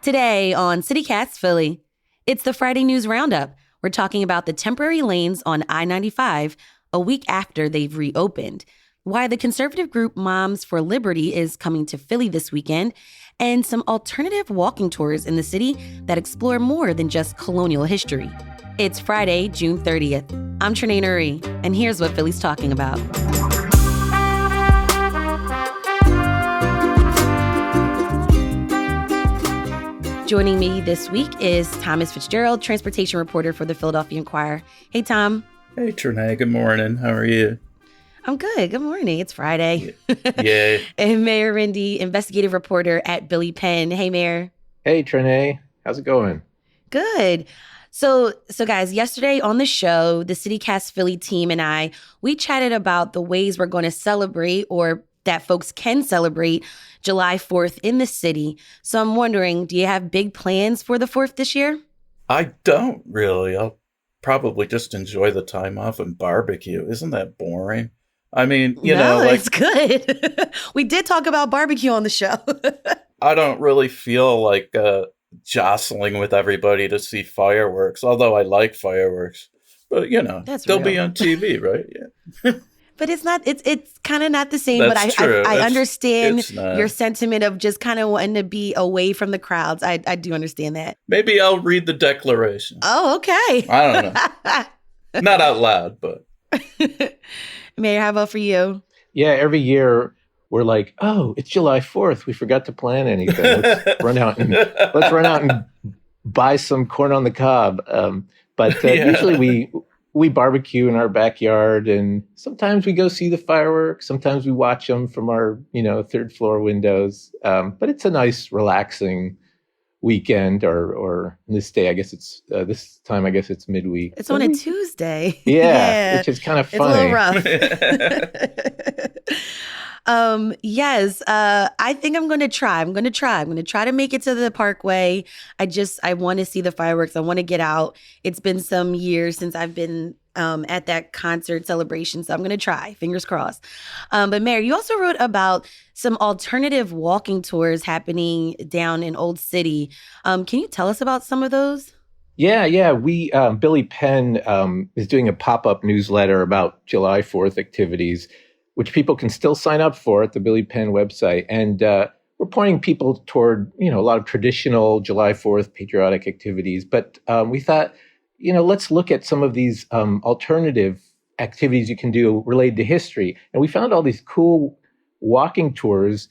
Today on CityCast Philly, it's the Friday News Roundup. We're talking about the temporary lanes on I-95 a week after they've reopened, why the conservative group Moms for Liberty is coming to Philly this weekend, and some alternative walking tours in the city that explore more than just colonial history. It's Friday, June 30th. I'm Trenae Nuri, and here's what Philly's talking about. Joining me this week is Thomas Fitzgerald, transportation reporter for the Philadelphia Inquirer. Hey, Tom. Hey, Trenae. Good morning. How are you? I'm good. Good morning. It's Friday. Yeah. And Mayor Rindy, investigative reporter at Billy Penn. Hey, Mayor. Hey, Trenae. How's it going? Good. So guys, yesterday on the show, the CityCast Philly team and I, we chatted about the ways we're going to celebrate, or that folks can celebrate, July 4th in the city. So I'm wondering, do you have big plans for the 4th this year? I don't really. I'll probably just enjoy the time off and barbecue. Isn't that boring? I mean, it's good. We did talk about barbecue on the show. I don't really feel like jostling with everybody to see fireworks, although I like fireworks. But, they'll be on TV, right? Yeah. But it's not, it's kind of not the same. That's but true. I understand your sentiment of just kind of wanting to be away from the crowds. I do understand that. Maybe I'll read the Declaration. Oh, okay. I don't know. Not out loud, but. Mayor, how about for you? Yeah, every year we're like, oh, it's July 4th. We forgot to plan anything. Let's run out and buy some corn on the cob. But usually we barbecue in our backyard, and sometimes we go see the fireworks. Sometimes we watch them from our, third floor windows. But it's a nice, relaxing weekend, or this day, I guess it's this time. I guess it's midweek. It's on a Tuesday. Yeah, which is kind of funny. It's a little rough. Yes. I think I'm going to try. I'm going to try to make it to the Parkway. I want to see the fireworks. I want to get out. It's been some years since I've been at that concert celebration. So I'm going to try. Fingers crossed. But Mayor, you also wrote about some alternative walking tours happening down in Old City. Can you tell us about some of those? Yeah. We Billy Penn is doing a pop-up newsletter about July 4th activities, which people can still sign up for at the Billy Penn website. And we're pointing people toward, a lot of traditional July 4th patriotic activities. But we thought, let's look at some of these alternative activities you can do related to history. And we found all these cool walking tours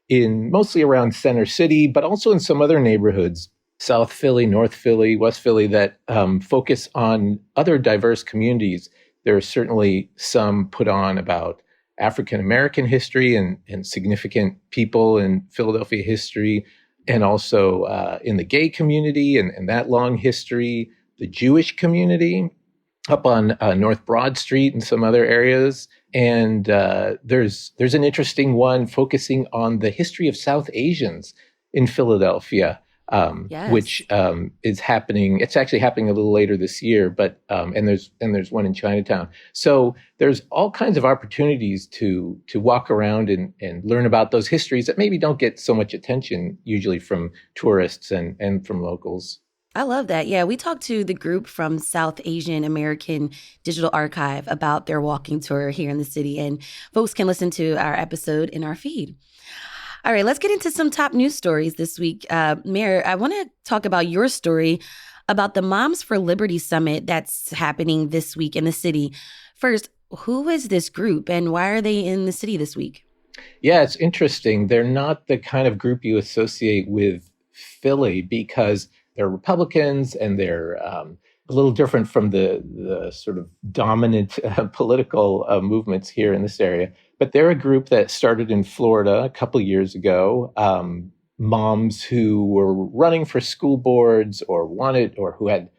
mostly around Center City, but also in some other neighborhoods, South Philly, North Philly, West Philly, that focus on other diverse communities. There are certainly some put on about African-American history and significant people in Philadelphia history, and also in the gay community and that long history, the Jewish community up on North Broad Street and some other areas. And there's an interesting one focusing on the history of South Asians in Philadelphia, Yes. which is happening. It's actually happening a little later this year, but and there's one in Chinatown. So there's all kinds of opportunities to walk around and learn about those histories that maybe don't get so much attention usually from tourists and from locals. I love that. Yeah, we talked to the group from South Asian American Digital Archive about their walking tour here in the city, and folks can listen to our episode in our feed. All right, let's get into some top news stories this week. Mayor, I want to talk about your story about the Moms for Liberty Summit that's happening this week in the city. First, who is this group and why are they in the city this week? Yeah, it's interesting. They're not the kind of group you associate with Philly because they're Republicans and they're a little different from the sort of dominant political movements here in this area. But they're a group that started in Florida a couple of years ago. Moms who were running for school boards or who had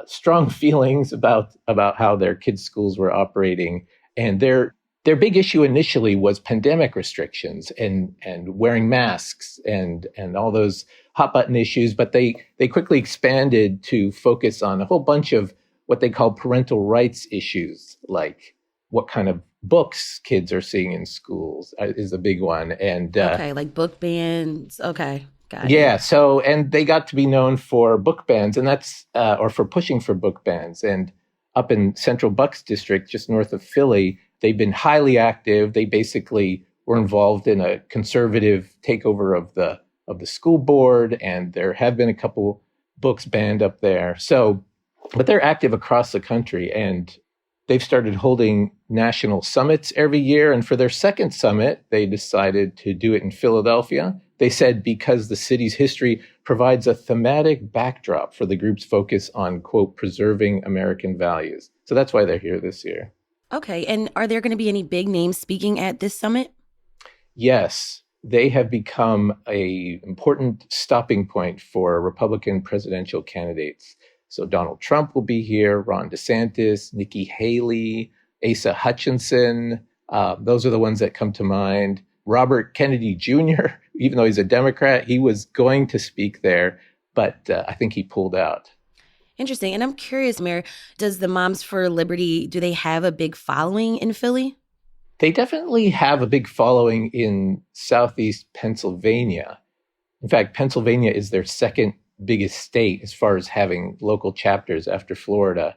strong feelings about how their kids' schools were operating. And their big issue initially was pandemic restrictions and wearing masks and all those hot button issues. But they quickly expanded to focus on a whole bunch of what they call parental rights issues, like what kind of books kids are seeing in schools is a big one. And okay, like book bans. Okay. Got Yeah. it. So, and they got to be known for book bans, and or for pushing for book bans. And up in Central Bucks District, just north of Philly, they've been highly active. They basically were involved in a conservative takeover of the school board, and there have been a couple books banned up there. So, but they're active across the country, and they've started holding national summits every year. And for their second summit, they decided to do it in Philadelphia. They said because the city's history provides a thematic backdrop for the group's focus on, quote, preserving American values. So that's why they're here this year. Okay. And are there going to be any big names speaking at this summit? Yes, they have become an important stopping point for Republican presidential candidates. So Donald Trump will be here, Ron DeSantis, Nikki Haley, Asa Hutchinson. Those are the ones that come to mind. Robert Kennedy Jr., even though he's a Democrat, he was going to speak there, but I think he pulled out. Interesting. And I'm curious, Mayor, does the Moms for Liberty, do they have a big following in Philly? They definitely have a big following in Southeast Pennsylvania. In fact, Pennsylvania is their second biggest state as far as having local chapters after Florida.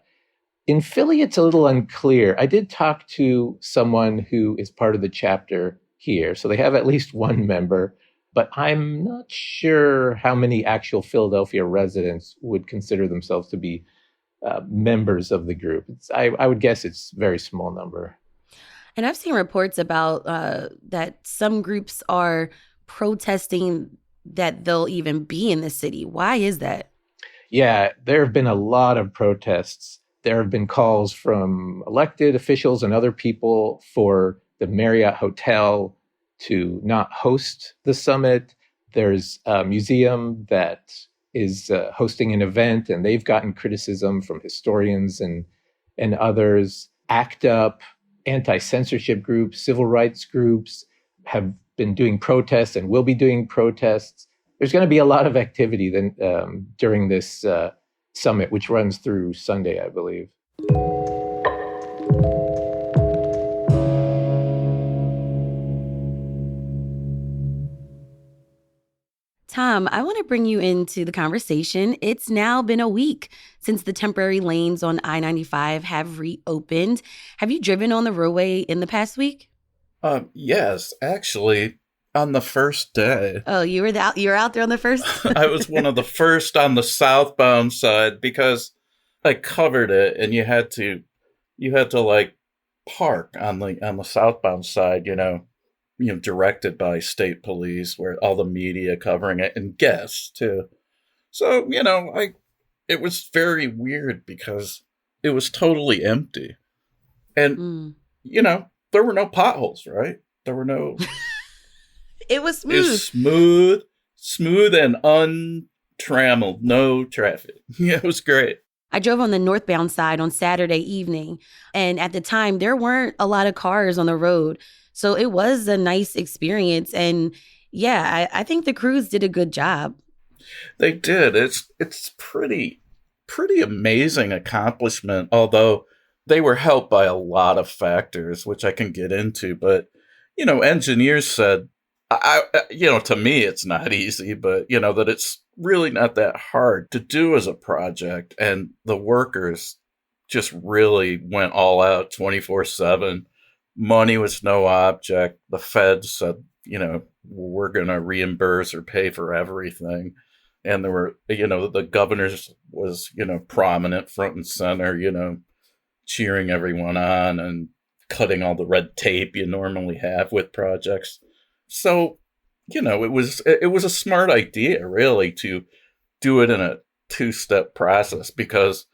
In Philly, it's a little unclear. I did talk to someone who is part of the chapter here, so they have at least one member, but I'm not sure how many actual Philadelphia residents would consider themselves to be members of the group. I would guess it's a very small number. And I've seen reports about that some groups are protesting that they'll even be in the city. Why is that? Yeah, there have been a lot of protests. There have been calls from elected officials and other people for the Marriott Hotel to not host the summit. There's a museum that is hosting an event, and they've gotten criticism from historians and others. ACT UP, anti-censorship groups, civil rights groups have been doing protests and will be doing protests. There's going to be a lot of activity then during this summit, which runs through Sunday, I believe. Tom, I want to bring you into the conversation. It's now been a week since the temporary lanes on I-95 have reopened. Have you driven on the roadway in the past week? Yes, actually, on the first day. Oh, you were out there on the first? I was one of the first on the southbound side because I covered it, and you had to like park on the southbound side, directed by state police, where all the media covering it and guests too. So, it was very weird because it was totally empty. And, there were no potholes, right? There were no... It was smooth. It was smooth and untrammeled. No traffic. Yeah, it was great. I drove on the northbound side on Saturday evening, and at the time, there weren't a lot of cars on the road. So it was a nice experience. And yeah, I think the crews did a good job. They did. It's pretty amazing accomplishment, although they were helped by a lot of factors, which I can get into. But, engineers said, to me, it's not easy, but, that it's really not that hard to do as a project. And the workers just really went all out 24/7. Money was no object. The feds said, we're going to reimburse or pay for everything. And there were, the governors was, prominent front and center, cheering everyone on and cutting all the red tape you normally have with projects. So, it was a smart idea, really, to do it in a two-step process because,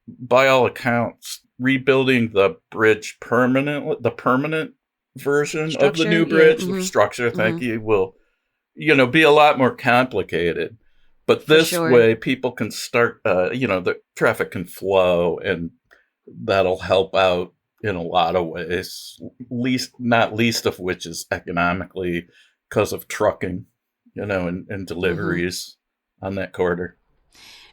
by all accounts, rebuilding the bridge the permanent version structure, of the new bridge, structure, thank you, will, be a lot more complicated. But this way, people can start, the traffic can flow, and that'll help out in a lot of ways, not least of which is economically because of trucking, and deliveries on that corridor.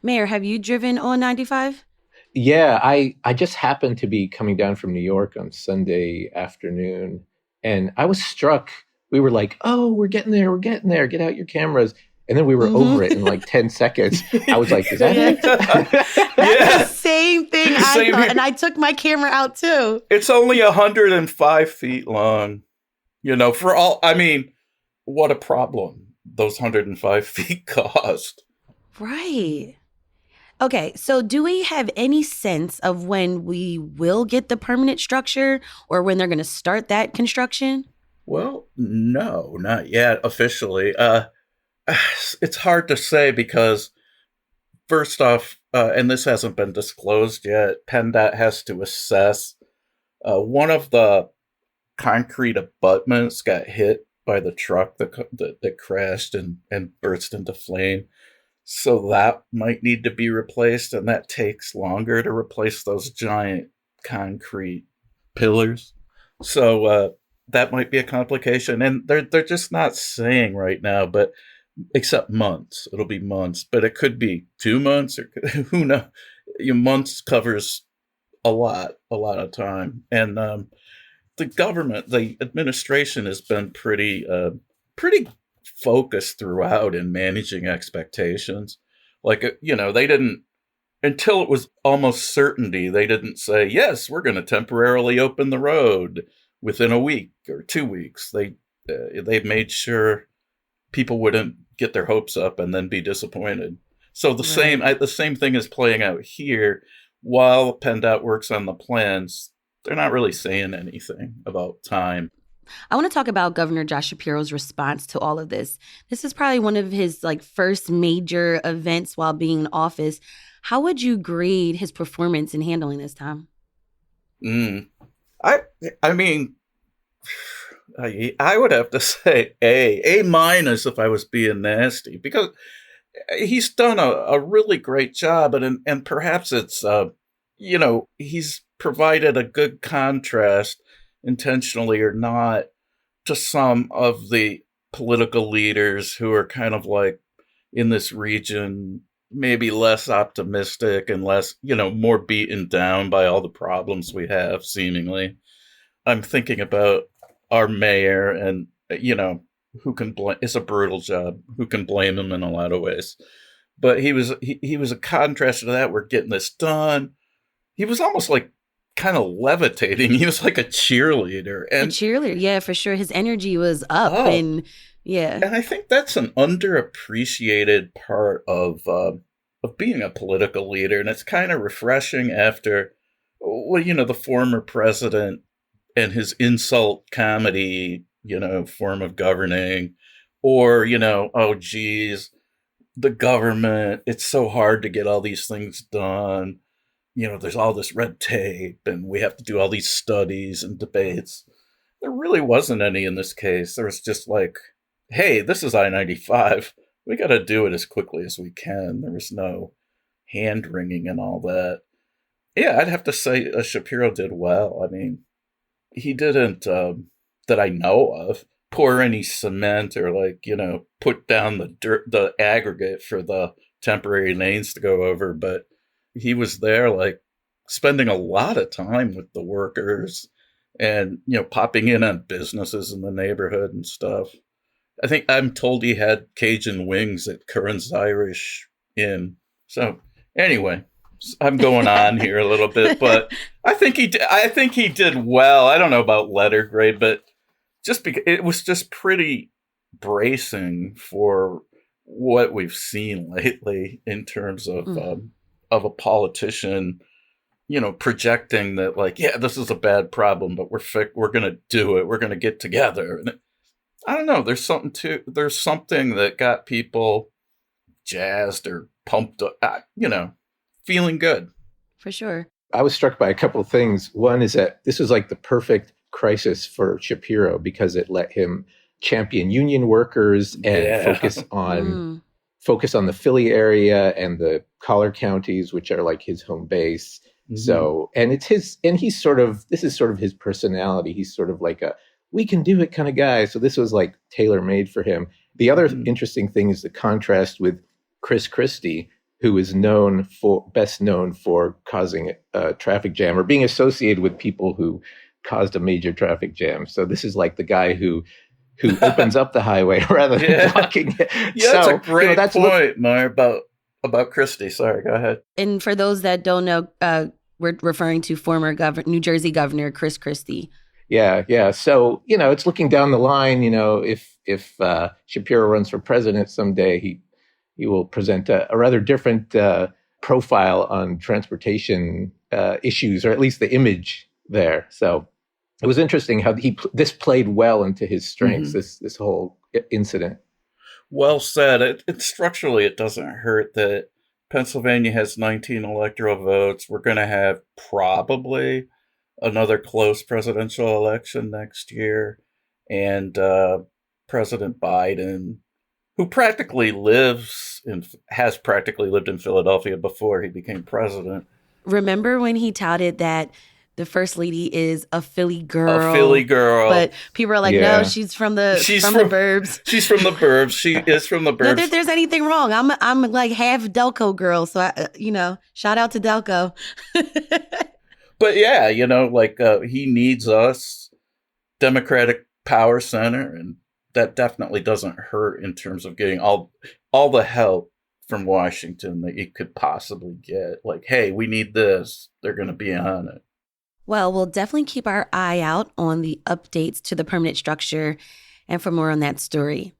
Mayor, have you driven on 95? Yeah, I just happened to be coming down from New York on Sunday afternoon, and I was struck. We were like, oh, we're getting there, get out your cameras. And then we were over it in like 10 seconds. I was like, is that it? That's the same thing I Same thought. here. And I took my camera out too. It's only 105 feet long. For all, I mean, what a problem those 105 feet caused. Right. Okay, so do we have any sense of when we will get the permanent structure or when they're going to start that construction? Well, no, not yet officially. It's hard to say because, first off, and this hasn't been disclosed yet, PennDOT has to assess one of the concrete abutments got hit by the truck that crashed and burst into flame. So that might need to be replaced, and that takes longer to replace those giant concrete pillars. So that might be a complication, and they're just not saying right now, but except months. It'll be months, but it could be 2 months, or who knows? Months covers a lot of time, and the administration has been pretty focused throughout in managing expectations. Like, they didn't, until it was almost certainty, they didn't say, yes, we're going to temporarily open the road within a week or 2 weeks. They made sure people wouldn't get their hopes up and then be disappointed. So the same thing is playing out here. While PennDOT works on the plans, they're not really saying anything about time. I want to talk about Governor Josh Shapiro's response to all of this. This is probably one of his first major events while being in office. How would you grade his performance in handling this, Tom? I mean, I would have to say A minus if I was being nasty, because he's done a really great job, and perhaps it's he's provided a good contrast, intentionally or not, to some of the political leaders who are kind of like in this region, maybe less optimistic and less, more beaten down by all the problems we have, seemingly. I'm thinking about our mayor, and, who can blame? It's a brutal job. Who can blame him in a lot of ways? But he was a contrast to that. We're getting this done. He was almost like kind of levitating. He was like a cheerleader. Yeah, for sure. His energy was up, and yeah. And I think that's an underappreciated part of being a political leader, and it's kind of refreshing after, the former president and his insult comedy, form of governing, or oh geez, the government. It's so hard to get all these things done. There's all this red tape and we have to do all these studies and debates. There really wasn't any in this case. There was just like, hey, this is I-95. We got to do it as quickly as we can. There was no hand-wringing and all that. Yeah, I'd have to say Shapiro did well. I mean, he didn't, that I know of, pour any cement or put down the aggregate for the temporary lanes to go over, but he was there spending a lot of time with the workers and, popping in on businesses in the neighborhood and stuff. I think I'm told he had Cajun wings at Curran's Irish Inn. So anyway, I'm going on here a little bit, but I think he did well. I don't know about letter grade, but just because it was just pretty bracing for what we've seen lately in terms of a politician, projecting that yeah, this is a bad problem, but we're going to do it. We're going to get together. And I don't know. There's something that got people jazzed or pumped up, feeling good. For sure. I was struck by a couple of things. One is that this was the perfect crisis for Shapiro because it let him champion union workers and focus on the Philly area and the collar counties, which are his home base. Mm-hmm. So, and this is sort of his personality. He's sort of like a, we can do it kind of guy. So this was tailor made for him. The other interesting thing is the contrast with Chris Christie, who is best known for causing a traffic jam or being associated with people who caused a major traffic jam. So this is the guy who who opens up the highway rather than blocking it. Yeah, that's a great point, Meyer, about Christie. Sorry, go ahead. And for those that don't know, we're referring to former New Jersey Governor Chris Christie. Yeah. So, it's looking down the line, if Shapiro runs for president someday, he will present a rather different profile on transportation issues, or at least the image there. So it was interesting how this played well into his strengths, this whole incident. Well said. Structurally, it doesn't hurt that Pennsylvania has 19 electoral votes. We're going to have probably another close presidential election next year. And President Biden, who has practically lived in Philadelphia before he became president. Remember when he touted that the first lady is a Philly girl? A Philly girl. But people are like, no, she's from the burbs. She's from the burbs. She is from the burbs. Not that there's anything wrong. I'm like half Delco girl. So, shout out to Delco. But yeah, he needs us, Democratic power center, and that definitely doesn't hurt in terms of getting all the help from Washington that you could possibly get. Like, hey, we need this. They're going to be on it. Well, we'll definitely keep our eye out on the updates to the permanent structure and for more on that story.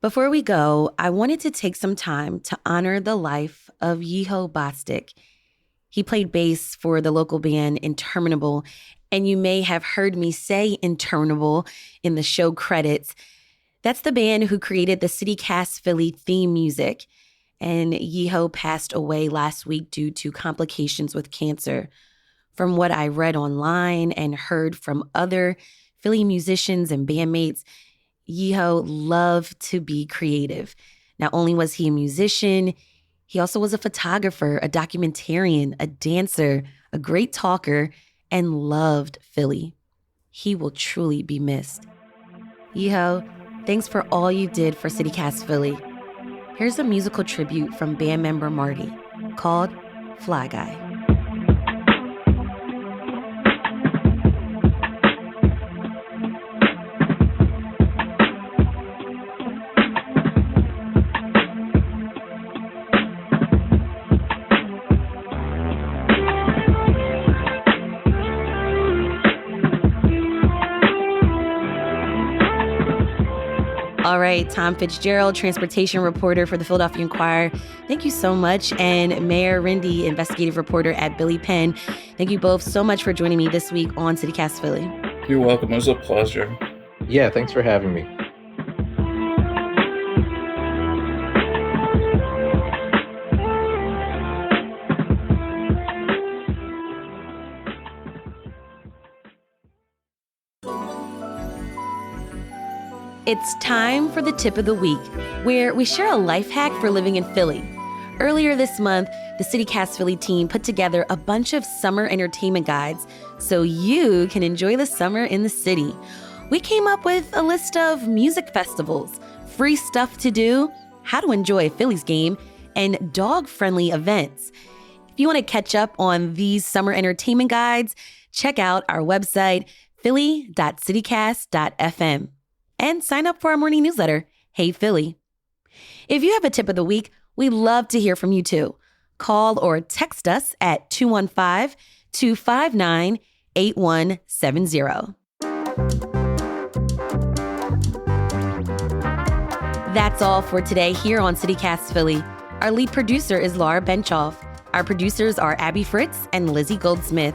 Before we go, I wanted to take some time to honor the life of Yeho Bostic. He played bass for the local band Interminable, and you may have heard me say Interminable in the show credits. That's the band who created the CityCast Philly theme music, and Yeho passed away last week due to complications with cancer. From what I read online and heard from other Philly musicians and bandmates, Yeho loved to be creative. Not only was he a musician, he also was a photographer, a documentarian, a dancer, a great talker, and loved Philly. He will truly be missed. Yeho, thanks for all you did for CityCast Philly. Here's a musical tribute from band member Marty called Fly Guy. All right, Tom Fitzgerald, transportation reporter for the Philadelphia Inquirer. Thank you so much. And Mayor Rindy, investigative reporter at Billy Penn. Thank you both so much for joining me this week on CityCast Philly. You're welcome. It was a pleasure. Yeah, thanks for having me. It's time for the tip of the week, where we share a life hack for living in Philly. Earlier this month, the CityCast Philly team put together a bunch of summer entertainment guides so you can enjoy the summer in the city. We came up with a list of music festivals, free stuff to do, how to enjoy a Phillies game, and dog-friendly events. If you want to catch up on these summer entertainment guides, check out our website, philly.citycast.fm. And sign up for our morning newsletter, Hey Philly. If you have a tip of the week, we'd love to hear from you too. Call or text us at 215-259-8170. That's all for today here on CityCast Philly. Our lead producer is Laura Benchoff. Our producers are Abby Fritz and Lizzie Goldsmith.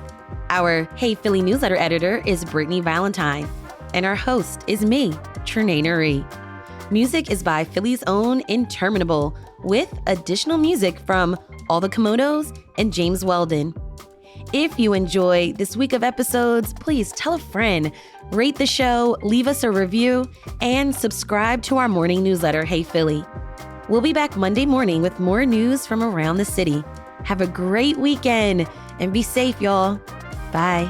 Our Hey Philly newsletter editor is Brittany Valentine. And our host is me, Trinae Nuri. Music is by Philly's own Interminable, with additional music from All the Komodos and James Weldon. If you enjoy this week of episodes, please tell a friend, rate the show, leave us a review, and subscribe to our morning newsletter, Hey Philly. We'll be back Monday morning with more news from around the city. Have a great weekend and be safe, y'all. Bye.